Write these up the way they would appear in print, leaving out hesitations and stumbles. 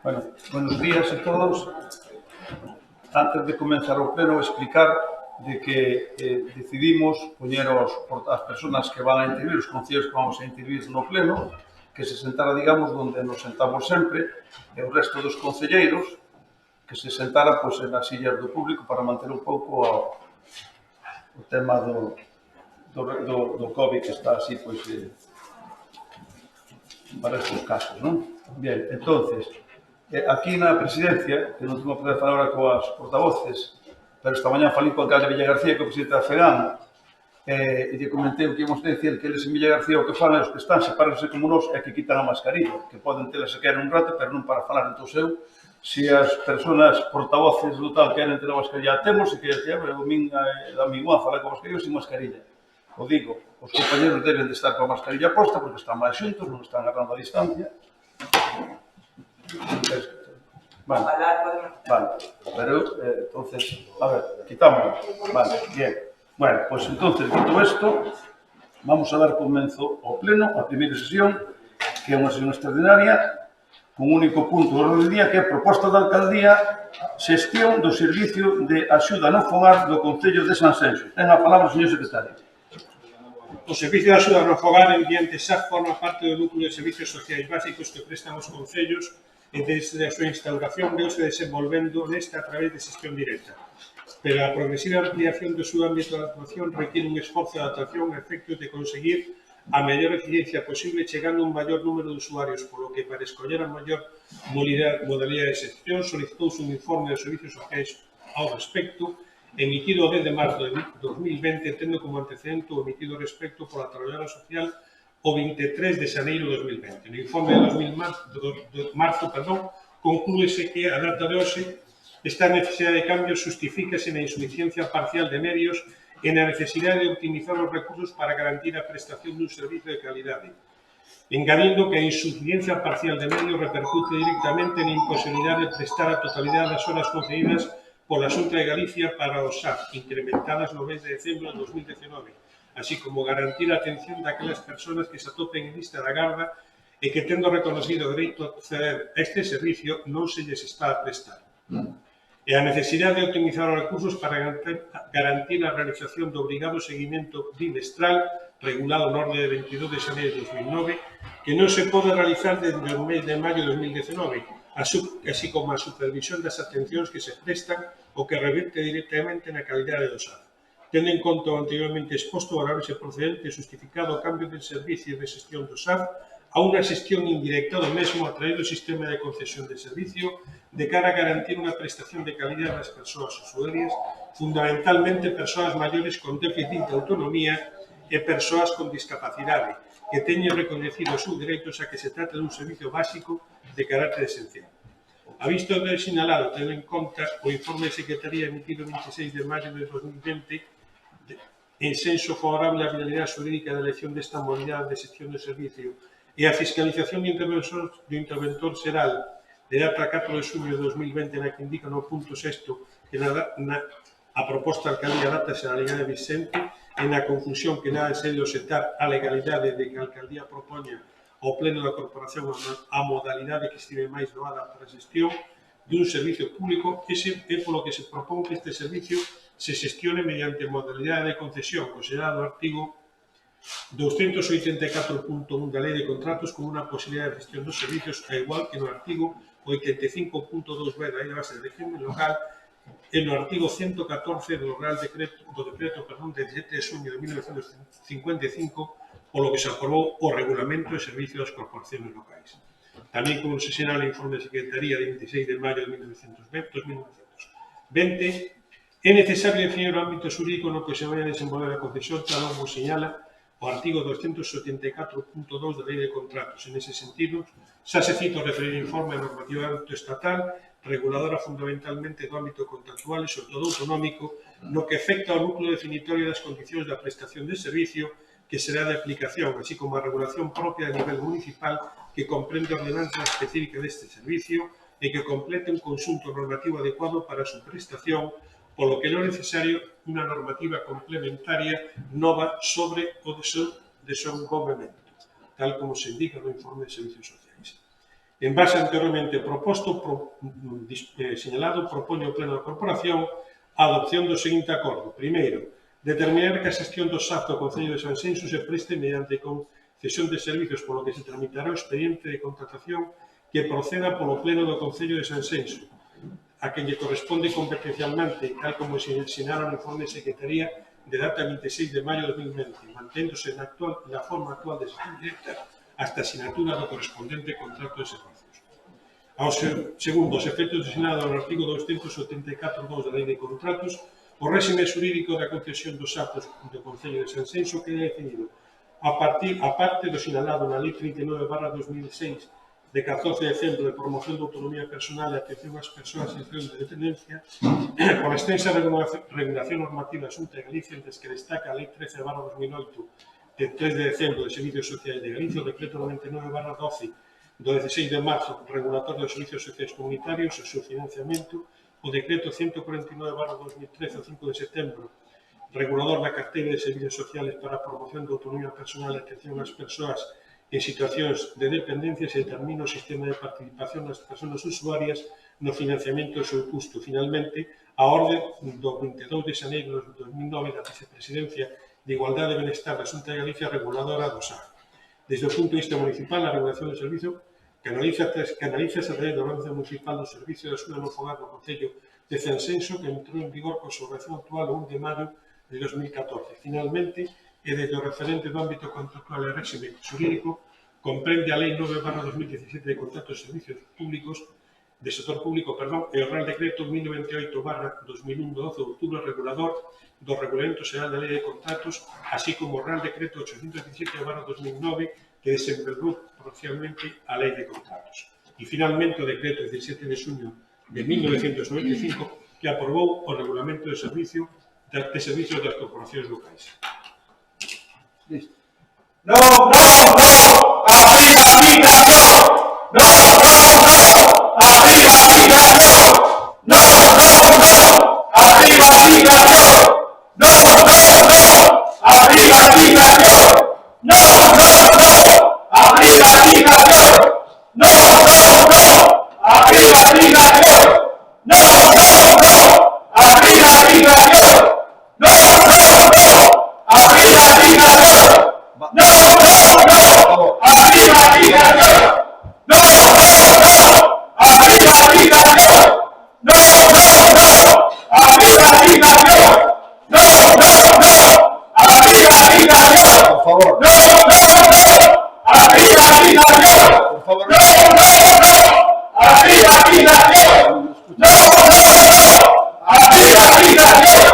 Bueno, buenos días a todos. Antes de comenzar o pleno, explicar de que decidimos poñer as persoas que van a intervir, os concellos que vamos a intervir no pleno, que se sentara, digamos, onde nos sentamos sempre, e o resto dos concelleiros que se sentara pois, nas sillas do público para manter un pouco o tema do COVID que está así, pois, para estes casos, non? Bien, entonces, aquí na presidencia, que non tengo que poder falar ahora coas portavoces, pero esta mañá falei co alcalde Villa García, co presidente da FEGAN, e lle comentei o que íamos a decir, que eles en Villa García o que fan é os que están separarse como nós é que quitan a mascarilla, que poden tela se queren un rato, pero non para falar. Entón, se as persoas portavoces do tal queren ter a mascarilla, temos, e que a min dame igual falar con mascarilla ou sin mascarilla. O digo, os compañeros deben de estar con a mascarilla posta porque están máis xuntos, non están agarrando a distancia. Vale, pero entonces, a ver, quitamos. Vale, bien. Bueno, pues entonces, dito esto, vamos a dar comienzo ao pleno, a primeira sesión, que é unha sesión extraordinaria, con un único punto do orde do día, que é proposta da alcaldía, xestión do servicio de axuda no fogar do Concello de Sanxenxo. Ten a palabra o señor secretario. O Servicio de Axuda no Fogar mediante SAF forma parte do núcleo de servicios sociais básicos que prestan os concellos e desde a súa instauración veuse desenvolvendo nesta a través de xestión directa. Pero a progresiva ampliación do seu ámbito de actuación requiere un esforzo de adaptación a efectos de conseguir a mellor eficiencia posible chegando a un maior número de usuarios, polo que para escoller a maior modalidade de xestión solicitouse un informe dos servicios sociais ao respecto emitido o 10 de marzo de 2020, tendo como antecedente o emitido respecto pola Traballadora Social o 23 de xaneiro de 2020. No informe de marzo, conclúese que a data de hoxe esta necesidade de cambio justifícase na insuficiencia parcial de medios e na necesidade de optimizar os recursos para garantir a prestación dun servicio de calidade, engadindo que a insuficiencia parcial de medios repercute directamente na imposibilidade de prestar a totalidade das horas concedidas pola Xunta de Galicia para o SAF, incrementadas no mes de decembro de 2019, así como garantir a atención daquelas persoas que se atopen en lista da garda e que, tendo reconocido o dereito a acceder a este servicio, non se lles está a prestar. E a necesidade de optimizar os recursos para garantir a realización do obrigado seguimento bimestral regulado no orde de 22 de xaneiro de 2009, que non se pode realizar desde o mes de maio de 2019, así como a supervisión das atencións que se prestan o que reverte directamente na calidade do SAF. Tendo en conta o anteriormente exposto, valorarse procedente e justificado o cambio de servicio de xestión do SAF a unha xestión indirecta do mesmo a través do sistema de concesión de servicio de cara a garantir unha prestación de calidade das persoas usuarias, fundamentalmente persoas maiores con déficit de autonomía e persoas con discapacidade, que teñen recoñecido os seus dereitos a que se trata dun servicio básico de carácter esencial. A vista do sinalado, tendo en conta o informe de Secretaría emitido o 26 de maio de 2020 en senso favorable á viabilidade xurídica da elección desta modalidade de xestión do servicio e a fiscalización do interventor xeral de data 4 de xullo de 2020 na que indica no punto 6 que a proposta de alcaldía dátase a legalidade vicente e na conclusión que nada se debe setar a legalidade de que a alcaldía propoña ao pleno da corporación a modalidade que estive máis doada para a xestión dun servicio público, é polo que se propón que este servicio se xestione mediante modalidade de concesión, considerado o artigo 284.1 da Lei de Contratos como unha posibilidade de gestión dos servicios, a igual que no artigo 85.2b da Lei de Bases de Régimen Local e no artigo 114 do decreto de 17 de xuño de 1955 polo que se aprobou o Regulamento de Servicio das Corporaciones Locais. Tamén, como se sinala o informe de Secretaría de 26 de maio de 1920, é necesario definir o ámbito xurídico no que se vai a desenvolver a concesión, tal como señala o artigo 274.2 da Lei de Contratos. En ese sentido, xa se cita o referido informe da normativa estatal reguladora fundamentalmente do ámbito contractual e sobre todo autonómico, no que afecta ao núcleo definitorio das condicións da prestación de servicio que será de aplicación, así como a regulación propia a nivel municipal que comprende a ordenanza específica deste servicio e que complete un conxunto normativo adecuado para a súa prestación, polo que non é necesario unha normativa complementaria nova sobre o desenvolvemento, tal como se indica no informe de Servicios Sociais. En base anteriormente proposto, señalado, propone o Pleno da Corporación a adopción do seguinte acordo. Primeiro, determinar que a xestión do SAF do Concello de Sanxenxo se preste mediante concesión de servicios, polo que se tramitará o expediente de contratación que proceda polo Pleno do Concello de Sanxenxo, a quen lle corresponde competencialmente, tal como se sinala no informe de Secretaría de data 26 de maio de 2020, manténdose na forma actual de gestión directa hasta a sinatura do correspondente contrato de servicios. Segundo, os efectos designados no artigo 274.2 da Lei de Contratos, o réxime xurídico da concesión dos actos do Concello de Sanxenxo queda definido a parte do sinalado na Lei 39/2006 de 14 de decembro de promoción da autonomía personal e atención ás persoas en situación de dependencia, con extensa regulación normativa xunta de Galicia, entre que destaca a Lei 13/2008 de 3 de decembro de Servicios Sociais de Galicia, o Decreto 99/12 do 16 de marzo regulatorio dos Servicios Sociais Comunitarios, o seu financiamento, o Decreto 149/2013 o 5 de setembro regulador da carteira de Servicios Sociales para a promoción da autonomía personal e atención ás persoas en situacións de dependencia se determina o sistema de participación das persoas usuarias no financiamento do seu custo. Finalmente, a orde do 22 de xaneiro de 2009 da Vicepresidencia de Igualdade e Benestar da Xunta de Galicia reguladora do SAF. Desde o punto de vista municipal, a regulación do servicio canaliza a través da Ordenanza Municipal do Servicio de Axuda no Fogar do Concello de Sanxenxo, que entrou en vigor con súa obración actual o 1 de maio de 2014. Finalmente, e desde o referente do ámbito contractual e réxime xurídico, comprende a Lei 9/2017 de Contratos de Servicios Públicos, de Sector Público, e o Real Decreto 1098/2001 de 12 de outubro regulador do Regulamento Xeral da Lei de Contratos, así como o Real Decreto 817/2009 que desenvolveu parcialmente a Lei de Contratos. E finalmente o Decreto 17 de xuño de 1995 que aprobou o Regulamento de Servicios das Corporacións Locais. Listo. No, no, no, a privatización. No, no, no, a privatización. No, no, no, a privatización. No, no, no, a privatización. No, no, no, a privatización. No, no, no, a privatización. No, no, no, a privatización. No, no, no, a privatización. No, no, no, a privatización. No, no, no, a privatización. No, no, no, a privatización. No, no, no, a privatización. Por favor. No, no, no, a privatización. Por favor. No, no, no, a privatización. No, no, no, a privatización.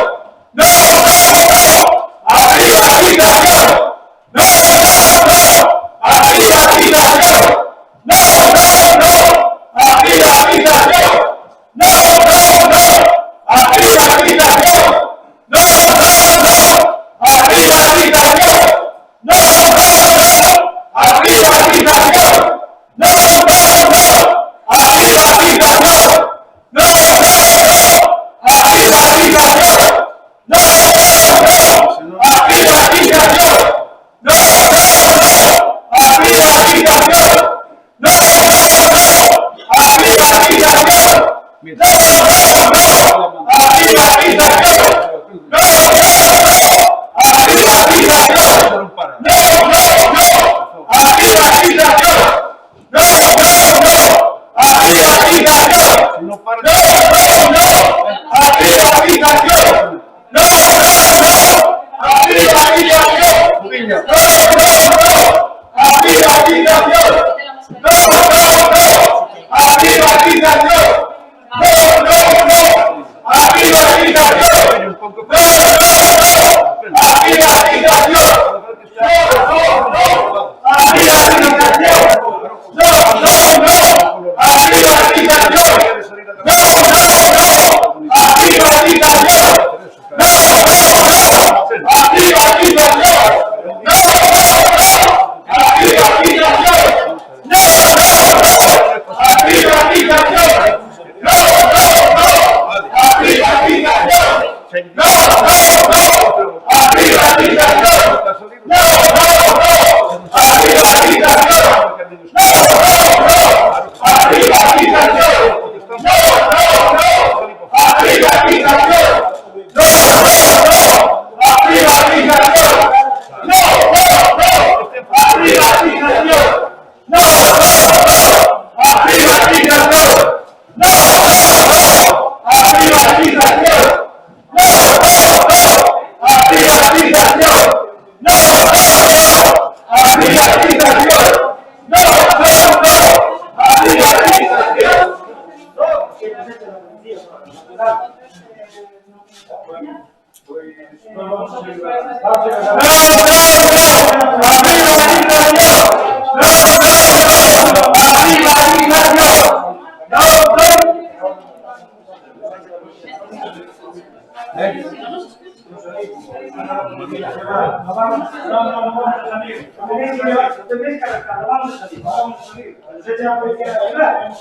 gente. ¡No! ¡Arriba la dictadura! ¡No! ¡Arriba la dictadura! ¡Arriba la dictadura! ¡Arriba la dictadura!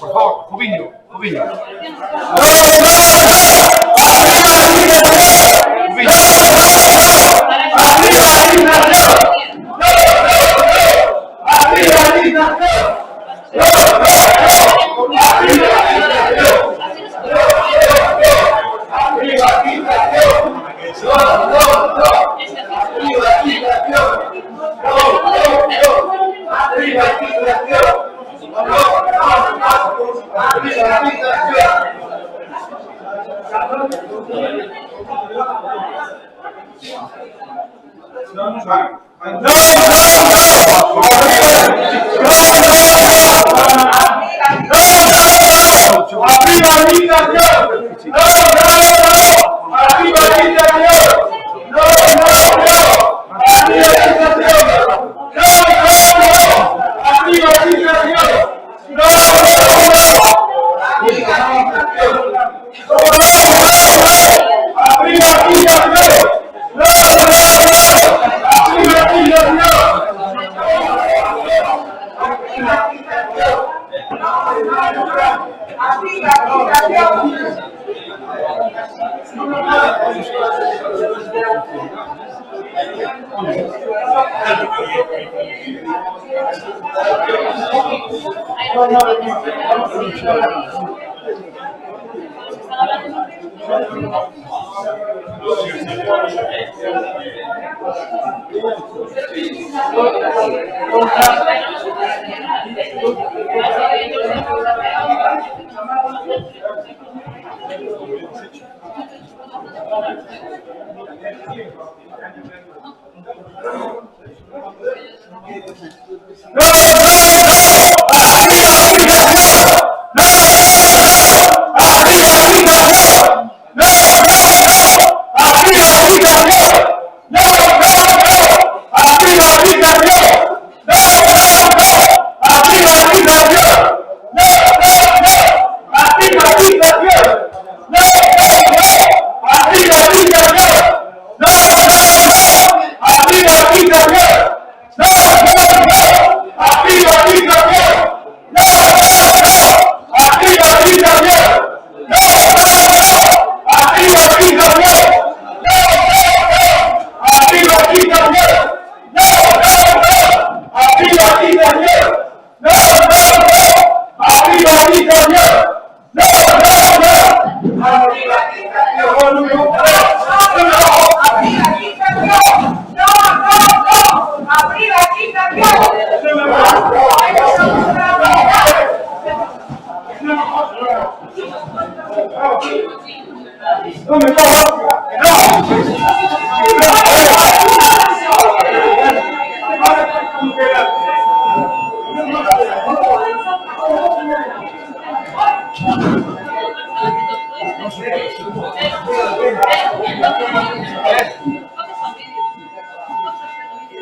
Por favor, Cubiño.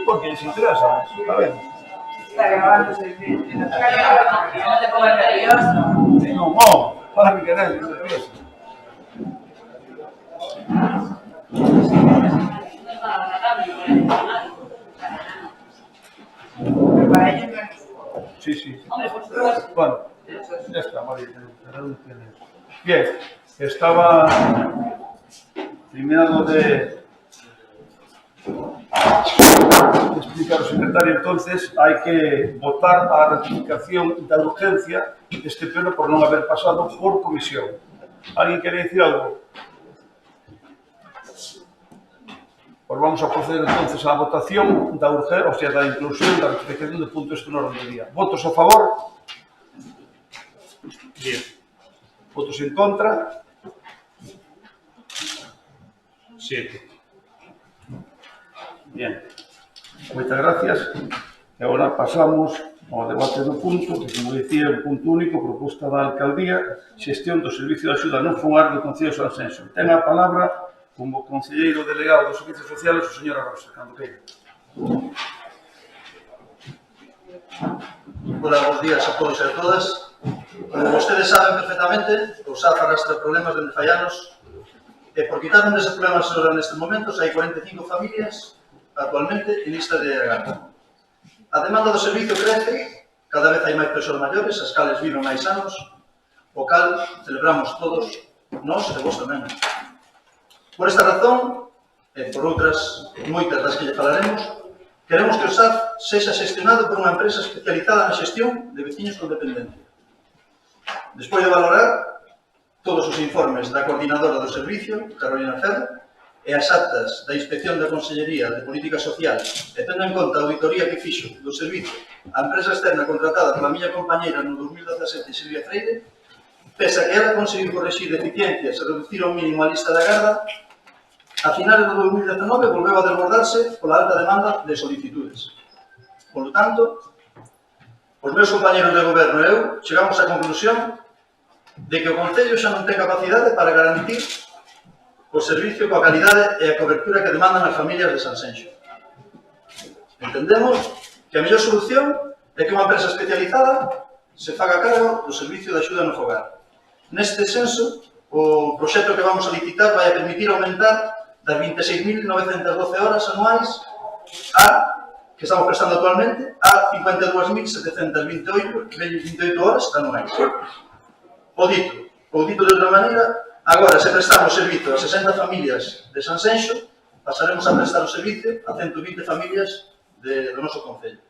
Porque les interesa. A ver. Está grabando ese vídeo. No te pongas nervioso. No, para mi canal, no nervioso. Para ellos no es. Sí. Bueno, ya está, María. Bien, estaba terminado de explicar o secretario, entonces hai que votar a ratificación da urgencia deste pleno por non haber pasado por comisión. Alguén quere dicir algo? Pois vamos a proceder entonces á votación da urgencia, ou sea, da inclusión da ratificación do punto este no orden do día. Votos a favor? Bien. Votos en contra? 7. Bien. Moitas gracias. E agora pasamos ao debate do punto, que, como dicía, é un punto único, proposta da Alcaldía, xestión do Servicio de Axuda non fogar do Concello de Sanxenxo. Ten a palabra como concelleiro delegado dos Servicios Sociales o señor Rosa, cando queira. Hola, bons días a todos e a todas. Como vostedes saben perfectamente, o SAF arrastra problemas dende fai anos e por quitar un deses problemas ahora nestes momentos hai 45 familias actualmente en lista de agarda. A demanda do servicio crece, cada vez hai máis persoas maiores, as cales viven máis anos, o cal celebramos todos, nós e vos tamén. Por esta razón, e por outras moitas das que lle falaremos, queremos que o SAF sexa xestionado por unha empresa especializada na xestión de veciños con dependencia. Despois de valorar todos os informes da coordinadora do servicio, Carolina Ferro, e as actas da Inspección da Consellería de Política Social, e tendo en conta a auditoría que fixo do servicio a empresa externa contratada pola miña compañeira no 2017, Silvia Freire, pese a que ela conseguiu correxir deficiencias e reducir ao mínimo a lista de agarda, a finales do 2019 volveu a desbordarse pola alta demanda de solicitudes. Por lo tanto, os meus compañeros de goberno e eu chegamos á conclusión de que o Concello xa non ten capacidade para garantir o servicio coa calidade e a cobertura que demandan as familias de Sanxenxo. Entendemos que a mellor solución é que unha empresa especializada se faga cargo do servicio de axuda no fogar. Neste senso, o proxecto que vamos a licitar vai a permitir aumentar das 26.912 horas anuais que estamos prestando actualmente a 52.728 horas anuais. O dito de outra maneira, agora, se prestamos servicio a 60 familias de Sanxenxo, pasaremos a prestar o servicio a 120 familias do noso concello.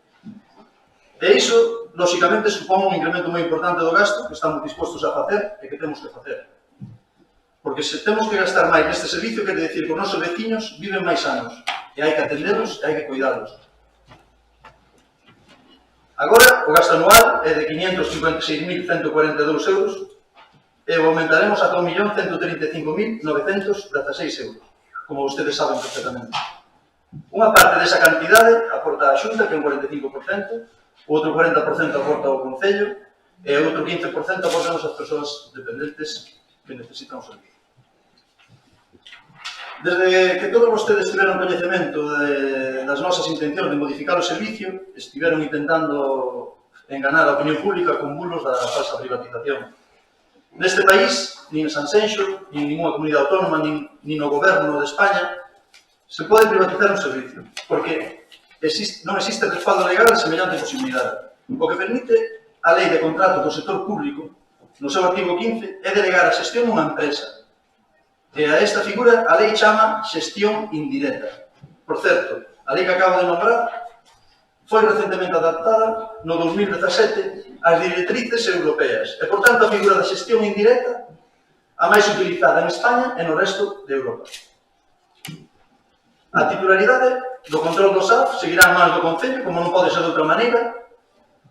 E iso, lóxicamente, supón un incremento moi importante do gasto que estamos dispostos a facer e que temos que facer. Porque se temos que gastar máis neste servicio, quere dicir que os nosos veciños viven máis anos e hai que atendelos e hai que cuidalos. Agora, o gasto anual é de 556.142 euros e o aumentaremos ata 1.135.916 euros, como vostedes saben perfectamente. Unha parte desa cantidade aporta a Xunta, que é un 45%, o outro 40% aporta ao Concello e o outro 15% aportan as persoas dependentes que necesitan o servicio. Desde que todos vostedes tiveron coñecemento das nosas intencións de modificar o servicio, estiveron intentando enganar a opinión pública con bulos da falsa privatización. Neste país, nin en Sanxenxo, nin en ninguna comunidade autónoma, nin no goberno de España, se pode privatizar un servicio, porque non existe respaldo legal a semellante posibilidade. O que permite a Lei de Contrato do Sector Público, no seu artigo 15, é delegar a xestión a unha empresa. E a esta figura a lei chama xestión indirecta. Por certo, a lei que acabo de nombrar foi recentemente adaptada no 2017 ás directrices europeas e, por tanto, a figura da xestión indirecta a máis utilizada en España e no resto de Europa. A titularidade do control do SAF seguirá en mans do Concello, como non pode ser de outra maneira.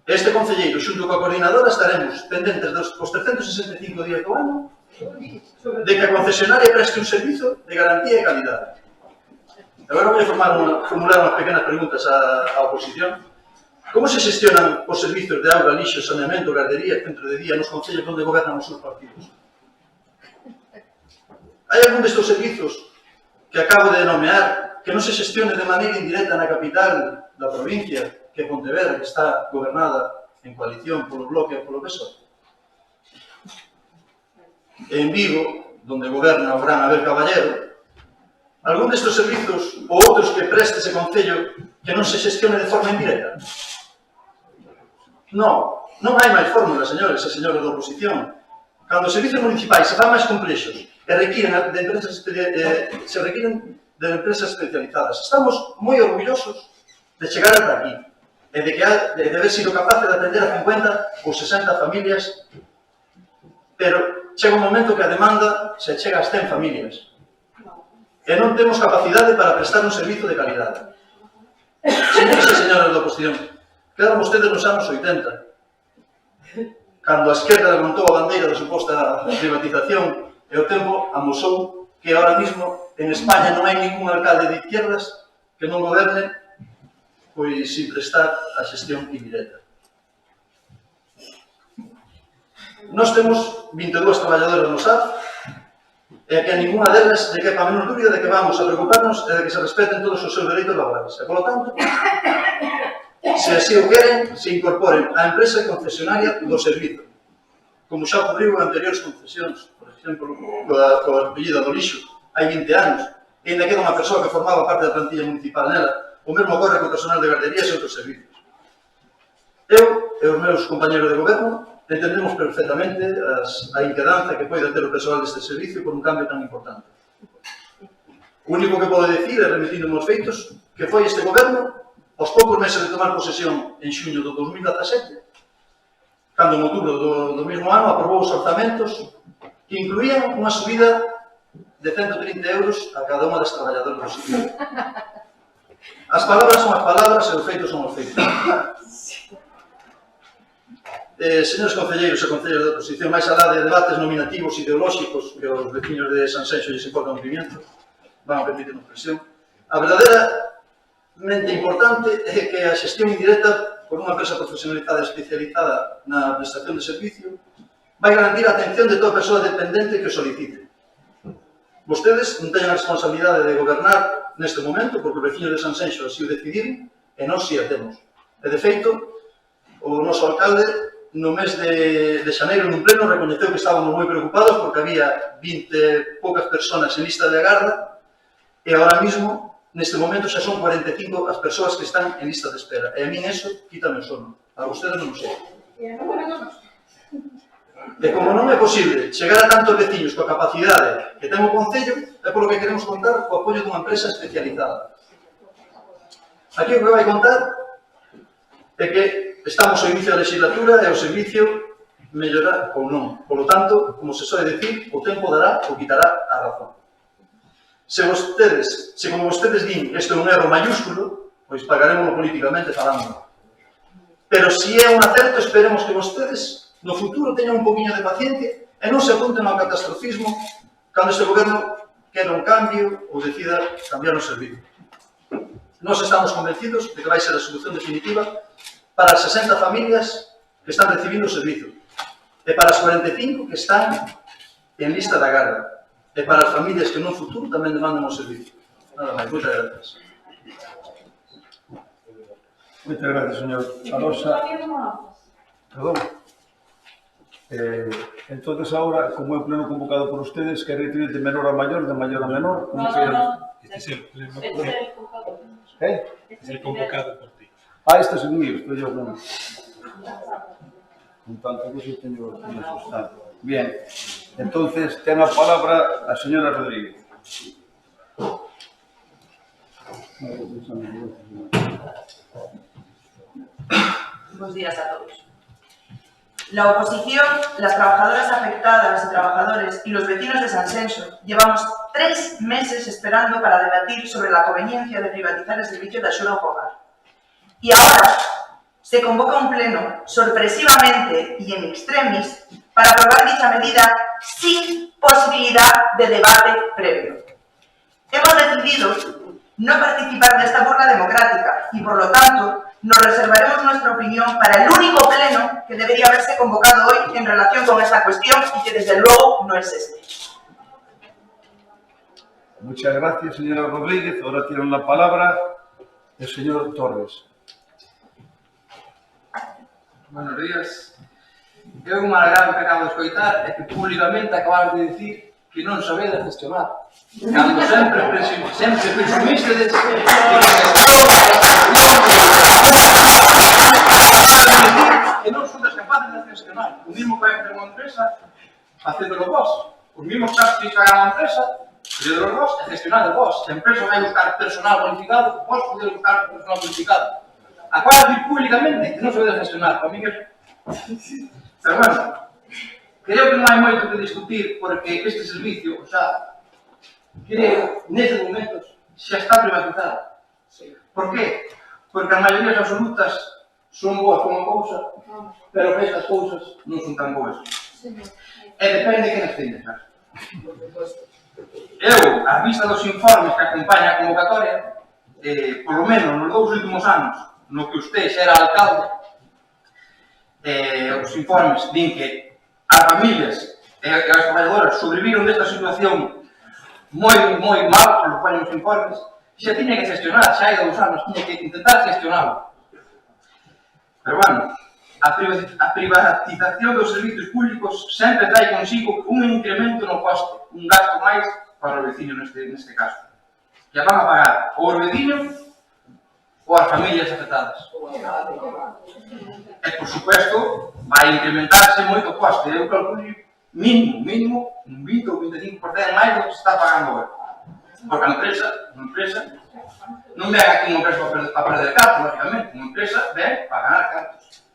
Este concelleiro, xunto coa coordinadora, estaremos pendentes dos 365 días do ano de que a concesionaria preste un servizo de garantía e calidade. Agora vou formular unhas pequenas preguntas á oposición. Como se xestionan os servizos de auga, lixo, saneamento, gardería e centro de día nos concellos onde gobernan os seus partidos? Hai algún destes servizos que acabo de nomear que non se xestione de maneira indirecta na capital da provincia, que é Pontevedra, que está gobernada en coalición polo Bloque e polo PSOE? En Vigo, donde goberna o gran Abel Caballero, algún destes servizos ou outros que preste ese concello que non se xestione de forma indirecta? Non hai máis fórmulas, señores e señores da oposición. Cando os servizos municipais se fan máis complexos se requieren de empresas especializadas. Estamos moi orgullosos de chegar ata aquí e de haber sido capaz de atender a 50 ou 60 familias, pero chega un momento que a demanda se chega ás 100 familias e non temos capacidade para prestar un servizo de calidade. Señores e señoras da oposición, quedaron vostedes nos anos 80, cando a esquerda levantou a bandeira da suposta privatización e o tempo amosou que ahora mismo en España non hai ningún alcalde de izquierdas que non goberne pois sin prestar a xestión indirecta. Nós temos 22 traballadoras no SAF e que a ninguna delas lle quepa a menor dúbida de que vamos a preocuparnos e de que se respeten todos os seus dereitos laborales. E, polo tanto, se así o queren, se incorporen á empresa concesionaria do servizo, como xa ocurriu en anteriores concesións, por exemplo, coa apellida do lixo, hai 20 anos, e ainda queda unha persoa que formaba parte da plantilla municipal nela. O mesmo ocorre co personal de garderías e outros servicios. Eu e os meus compañeros de goberno entendemos perfectamente a inquedanza que pode ter o persoal deste servicio por un cambio tan importante. O único que podo decir, remitindo aos feitos, que foi este goberno, aos poucos meses de tomar posesión en xuño do 2017, cando en outubro do mesmo ano aprobou os orzamentos que incluían unha subida de 130 euros a cada unha das traballadoras do servicio. As palabras son as palabras e os feitos son os feitos. Señores concelleiros e concelleiras da oposición, máis alá de debates nominativos ideolóxicos que os veciños de Sanxenxo lles importan un pimiento, van a permitir unha expresión, a verdadeiramente importante é que a xestión indirecta por unha empresa profesionalizada e especializada na prestación de servicio vai garantir a atención de toda persoa dependente que o solicite. Vostedes non teñen a responsabilidade de gobernar neste momento, porque os veciños de Sanxenxo así o decidiron, e nós si a temos. E, de feito, o noso alcalde, no mes de xaneiro, nun pleno, recoñeceu que estábamos moi preocupados porque había 20 poucas personas en lista de agarda e agora mismo, neste momento, xa son 45 as persoas que están en lista de espera. E a min eso quítame o sono. A vostedes non o sei. E como non é posible chegar a tantos veciños coa capacidade que ten o Concello, é polo que queremos contar co apoio dunha empresa especializada. Aquí o que vai contar é que estamos ao inicio da legislatura e o servicio mellorará ou non. Por lo tanto, como se soe decir, o tempo dará ou quitará a razón. Se como vostedes din, isto é un erro mayúsculo, pois pagaremos políticamente falando. Pero se é un acerto, esperemos que vostedes no futuro teñan un poquinho de paciencia e non se apunten ao catastrofismo cando este goberno quera un cambio ou decida cambiar o servicio. Nós estamos convencidos de que vai ser a solución definitiva para as 60 familias que están recibindo o servicio e para as 45 que están en lista de agarda e para as familias que no futuro tamén demandan o servicio. Nada máis, moitas gracias. Moitas gracias, señor Alonso. Perdón. Entonces ahora, como é o pleno convocado por ustedes, que retiren de menor a mayor, de mayor a menor, como queiran. Este es el pleno. Es el convocado por ti. Este es el mío, estoy yo con tanto que yo tengo asustado. Bien, entonces ten a palabra a señora Rodríguez. Buenos días a todos. La oposición, las trabajadoras afectadas y trabajadores y los vecinos de Sanxenxo llevamos 3 meses esperando para debatir sobre la conveniencia de privatizar el servicio de ayuda ao hogar. Y ahora se convoca un pleno sorpresivamente y en extremis para aprobar dicha medida sin posibilidad de debate previo. Hemos decidido no participar de esta burla democrática y, por lo tanto, nos reservaremos nuestra opinión para el único pleno que debería haberse convocado hoy en relación con esta cuestión y que desde luego no es este. Muchas gracias, señora Rodríguez. Ahora tiene la palabra el señor Torres. Buenos días. Eu un agrado que acabo de escoitar é que públicamente acabaron de dicir que non sabedes gestionar. Cando sempre presumistedes de que non sodes capaces de gestionar. O mismo que vai facer unha empresa, facéndolo vos. O os mismos casos que pagan a empresa, de los dos, é gestionado vos. Se a empresa vai buscar personal cualificado, vos podedes buscar personal cualificado. Acaba de decir públicamente que non se debe gestionar, para mí é... Pero bueno, creo que non hai moito que discutir porque este servicio, o sea, creo, nestes momentos, xa está privatizado. Por qué? Porque as maiorías absolutas son boas como cousa, pero que estas cousas non son tan boas. E depende de quen as teña, claro. Eu, a vista dos informes que acompaña a convocatoria, polo menos nos 2 últimos anos, no que usted xa era alcalde, os informes din que as familias e as traballadoras sobreviviron desta situación moi mal, polo que poñen os informes, xa tiña que gestionar, xa hai 2 anos, tiña que intentar gestionarlo. Pero bueno, a privatización dos servicios públicos sempre trai consigo un incremento no coste, un gasto máis para os veciños neste caso. Que van a pagar ou os veciños ou as familias afectadas. E, por supuesto, vai incrementarse moito o coste. Eu calculo mínimo, un 20 ou 25% máis do que se está pagando agora. Porque a empresa non ven aquí unha empresa para perder cartos, lógicamente. Unha empresa ven para ganar cartos.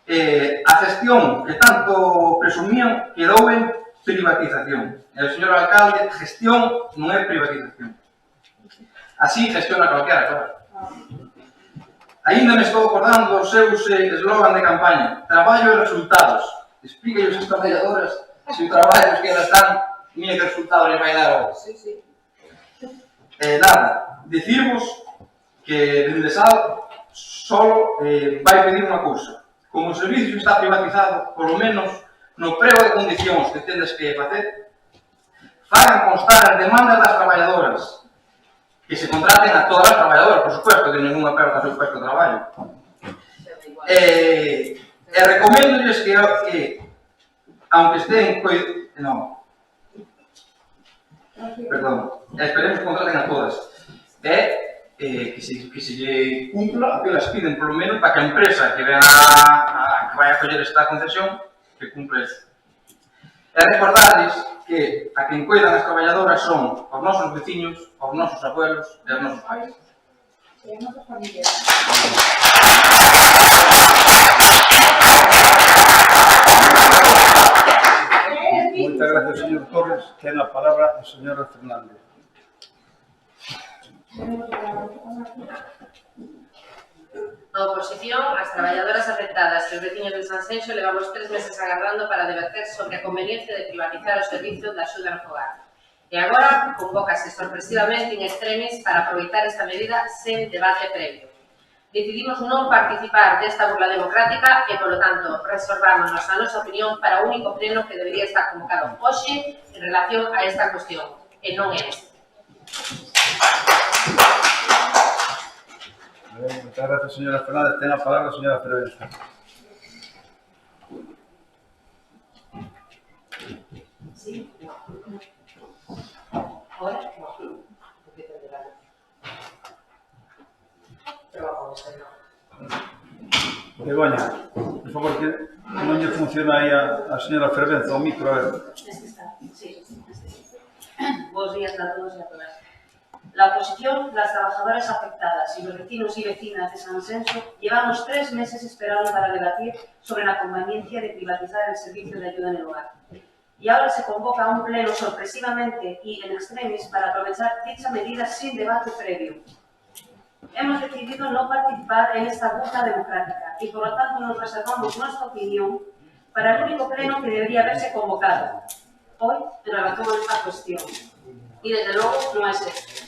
A gestión que tanto presumían quedou en privatización. E o señor alcalde, gestión non é privatización. Así gestiona calquera, claro. Ainda me estou acordando dos seus eslogan de campaña. Traballo e resultados. Explíquenlle aos traballadoras se o traballo que elas están, mira que resultado les vai dar hoxe. Nada, decirvos que dende Sal solo vai pedir unha cousa. Como o servicio está privatizado, polo menos no prego de condicións que tendes que facer, fagan constar as demandas das traballadoras, que se contraten a todas as traballadoras, por supuesto, que ninguna perda o seu puesto de traballo. E recoméndolles que aunque estén... No. Perdón. Esperemos que contraten a todas. Que se lle cumpla o que elas piden, polo menos, para que a empresa que vai a coller esta concesión, que cumpla eso. E recordarles que a quen cuidan as traballadoras son os nosos veciños, os nosos abuelos e os nosos pais. E as nosas familias. Moitas gracias, señor Torres. Ten a palabra a señora Fernández. A oposición, as traballadoras afectadas e os veciños de Sanxenxo levamos 3 meses agardando para debater sobre a conveniencia de privatizar o servicio de axuda no fogar. E agora convócase sorpresivamente in extremis para aproveitar esta medida sen debate previo. Decidimos non participar desta burla democrática e, polo tanto, reservámonos a nosa opinión para o único pleno que debería estar convocado hoxe en relación a esta cuestión, e non é este. Muchas gracias, señora Fernández. Ten a palabra a señora Fernández. Sí, no. Ahora, no. Trabajo, Begoña, por favor, que non lle funciona aí a señora Fervenza, o micro, a ver. Sí. Buenos días a todos y a todas. La oposición, las trabajadoras afectadas y los vecinos y vecinas de Sanxenxo llevamos 3 meses esperando para debatir sobre la conveniencia de privatizar el servicio de ayuda en el hogar. Y ahora se convoca un pleno sorpresivamente y en extremis para aprovechar dicha medida sin debate previo. Hemos decidido no participar en esta burla democrática y por lo tanto nos reservamos nuestra opinión para el único pleno que debería haberse convocado hoy en relación a esta cuestión. Y desde luego no es esto.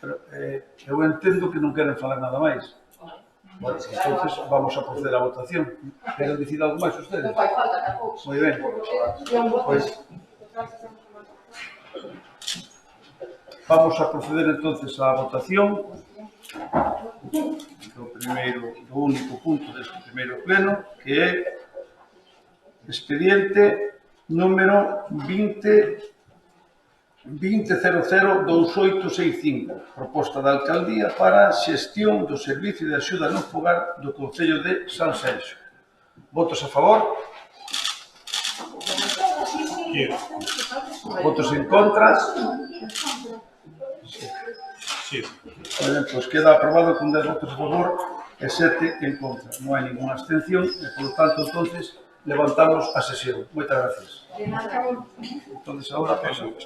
Pero, eu entendo que non queren falar nada máis. Entonces vamos a proceder á votación. Queren dicir algo máis ustedes? Non fai falta, tampouco. Moi ben. Pois vamos a proceder entonces á votación do único punto deste primeiro pleno, que é expediente número 20 20.002865, proposta da Alcaldía para a xestión do Servicio de Axuda no Fogar do Concello de Sanxenxo. Votos a favor? Quiero. Votos en contra? Sí. Bueno, pues queda aprobado con 10 votos a favor e 7 en contra. Non hai ninguna abstención e, por lo tanto, entonces, levantamos a sesión. Moitas gracias. Entonces, ahora pasamos.